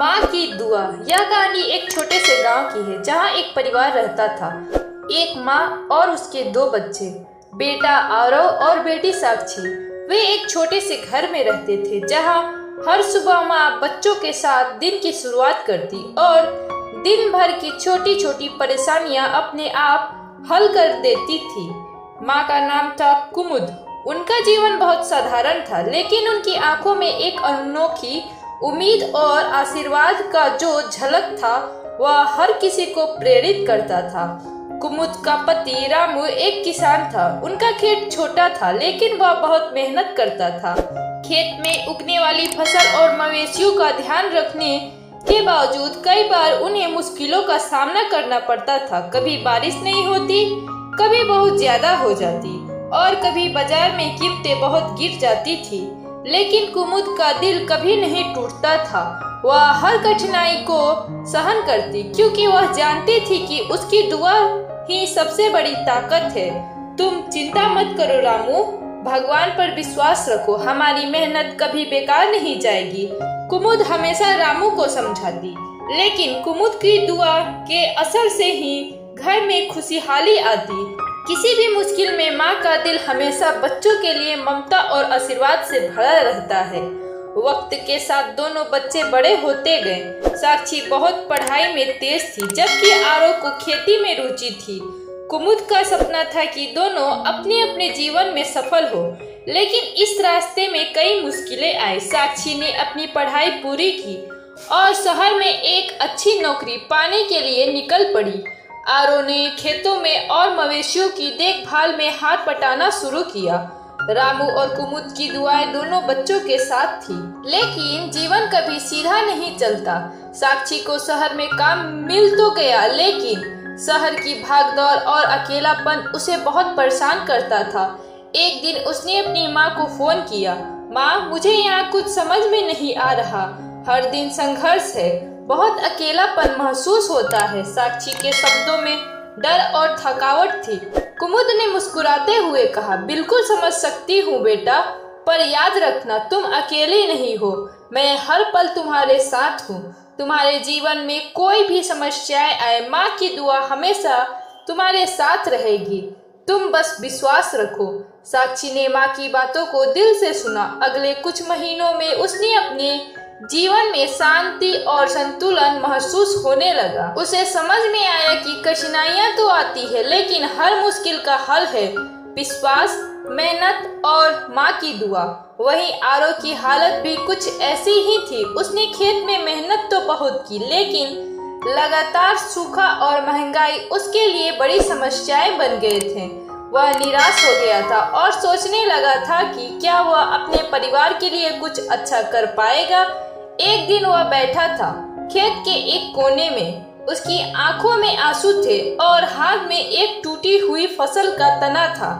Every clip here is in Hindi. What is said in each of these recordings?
माँ की दुआ। यह कहानी एक छोटे से गांव की है जहाँ एक परिवार रहता था। एक माँ और उसके दो बच्चे, बेटा आरव और बेटी साक्षी। वे एक छोटे से घर में रहते थे जहाँ हर सुबह माँ बच्चों के साथ दिन की शुरुआत करती और दिन भर की छोटी छोटी परेशानियाँ अपने आप हल कर देती थी। माँ का नाम था कुमुद। उनका जीवन बहुत साधारण था, लेकिन उनकी आंखों में एक अनोखी उम्मीद और आशीर्वाद का जो झलक था वह हर किसी को प्रेरित करता था। कुमुद का पति रामू एक किसान था। उनका खेत छोटा था, लेकिन वह बहुत मेहनत करता था। खेत में उगने वाली फसल और मवेशियों का ध्यान रखने के बावजूद कई बार उन्हें मुश्किलों का सामना करना पड़ता था। कभी बारिश नहीं होती, कभी बहुत ज्यादा हो जाती और कभी बाजार में कीमतें बहुत गिर जाती थी। लेकिन कुमुद का दिल कभी नहीं टूटता था। वह हर कठिनाई को सहन करती, क्योंकि वह जानती थी कि उसकी दुआ ही सबसे बड़ी ताकत है। तुम चिंता मत करो रामू, भगवान पर विश्वास रखो, हमारी मेहनत कभी बेकार नहीं जाएगी। कुमुद हमेशा रामू को समझाती, लेकिन कुमुद की दुआ के असर से ही घर में खुशहाली आती। किसी भी मुश्किल में माँ का दिल हमेशा बच्चों के लिए ममता और आशीर्वाद से भरा रहता है। वक्त के साथ दोनों बच्चे बड़े होते गए। साक्षी बहुत पढ़ाई में तेज थी, जबकि आरव को खेती में रुचि थी। कुमुद का सपना था कि दोनों अपने अपने जीवन में सफल हो, लेकिन इस रास्ते में कई मुश्किलें आई। साक्षी ने अपनी पढ़ाई पूरी की और शहर में एक अच्छी नौकरी पाने के लिए निकल पड़ी। आरव ने खेतों में और मवेशियों की देखभाल में हाथ बटाना शुरू किया। रामू और कुमुद की दुआएं दोनों बच्चों के साथ थी, लेकिन जीवन कभी सीधा नहीं चलता। साक्षी को शहर में काम मिल तो गया, लेकिन शहर की भागदौड़ और अकेलापन उसे बहुत परेशान करता था। एक दिन उसने अपनी माँ को फोन किया। माँ, मुझे यहाँ कुछ समझ में नहीं आ रहा। हर दिन संघर्ष है, बहुत अकेलापन महसूस होता है। साक्षी के शब्दों में डर और थकावट थी। कुमुद ने मुस्कुराते हुए कहा, बिल्कुल समझ सकती हूँ बेटा, पर याद रखना तुम अकेले नहीं हो। मैं हर पल तुम्हारे साथ हूँ। तुम्हारे जीवन में कोई भी समस्याएं आए, माँ की दुआ हमेशा तुम्हारे साथ रहेगी। तुम बस विश्वास रखो। साक्षी ने माँ की बातों को दिल से सुना। अगले कुछ महीनों में उसने अपने जीवन में शांति और संतुलन महसूस होने लगा। उसे समझ में आया कि कठिनाइयां तो आती है, लेकिन हर मुश्किल का हल है विश्वास, मेहनत और माँ की दुआ। वहीं आरव की हालत भी कुछ ऐसी ही थी। उसने खेत में मेहनत तो बहुत की, लेकिन लगातार सूखा और महंगाई उसके लिए बड़ी समस्याएं बन गए थे। वह निराश हो गया था और सोचने लगा था कि क्या वह अपने परिवार के लिए कुछ अच्छा कर पाएगा। एक दिन वह बैठा था खेत के एक कोने में। उसकी आंखों में आंसू थे और हाथ में एक टूटी हुई फसल का तना था।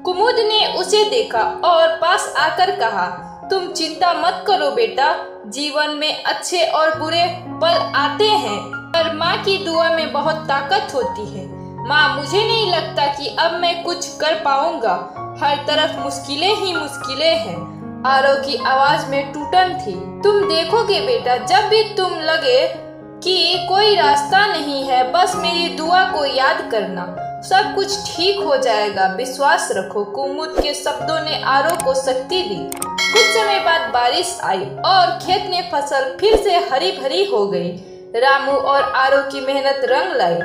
कुमुद ने उसे देखा और पास आकर कहा, तुम चिंता मत करो बेटा, जीवन में अच्छे और बुरे पल आते हैं, पर माँ की दुआ में बहुत ताकत होती है। माँ, मुझे नहीं लगता कि अब मैं कुछ कर पाऊंगा। हर तरफ मुश्किलें ही मुश्किलें हैं। आरव की आवाज में टूटन थी। तुम देखोगे बेटा, जब भी तुम लगे कि कोई रास्ता नहीं है, बस मेरी दुआ को याद करना, सब कुछ ठीक हो जाएगा। विश्वास रखो। कुमुद के शब्दों ने आरव को शक्ति दी। कुछ समय बाद बारिश आई और खेत में फसल फिर से हरी भरी हो गई। रामू और आरव की मेहनत रंग लाई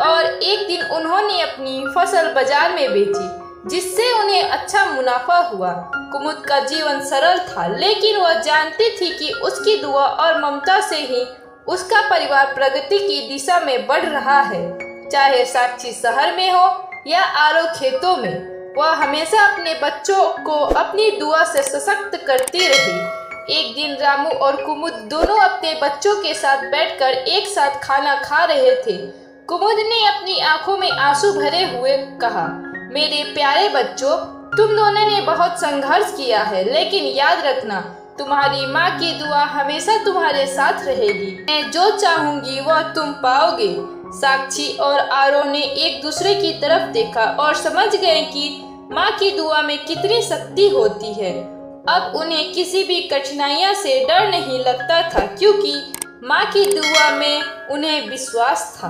और एक दिन उन्होंने अपनी फसल बाजार में बेची, जिससे उन्हें अच्छा मुनाफा हुआ। कुमुद का जीवन सरल था, लेकिन वह जानती थी कि उसकी दुआ और ममता से ही उसका परिवार प्रगति की दिशा में बढ़ रहा है। चाहे साक्षी शहर में हो या आरव खेतों में, वह हमेशा अपने बच्चों को अपनी दुआ से सशक्त करती रही। एक दिन रामू और कुमुद दोनों अपने बच्चों के साथ बैठकर एक साथ खाना खा रहे थे। कुमुद ने अपनी आंखों में आंसू भरे हुए कहा, मेरे प्यारे बच्चों, तुम दोनों ने बहुत संघर्ष किया है, लेकिन याद रखना, तुम्हारी माँ की दुआ हमेशा तुम्हारे साथ रहेगी। मैं जो चाहूंगी वह तुम पाओगे। साक्षी और आरव ने एक दूसरे की तरफ देखा और समझ गए कि माँ की दुआ में कितनी शक्ति होती है। अब उन्हें किसी भी कठिनाइयाँ से डर नहीं लगता था, क्योंकि माँ की दुआ में उन्हें विश्वास था।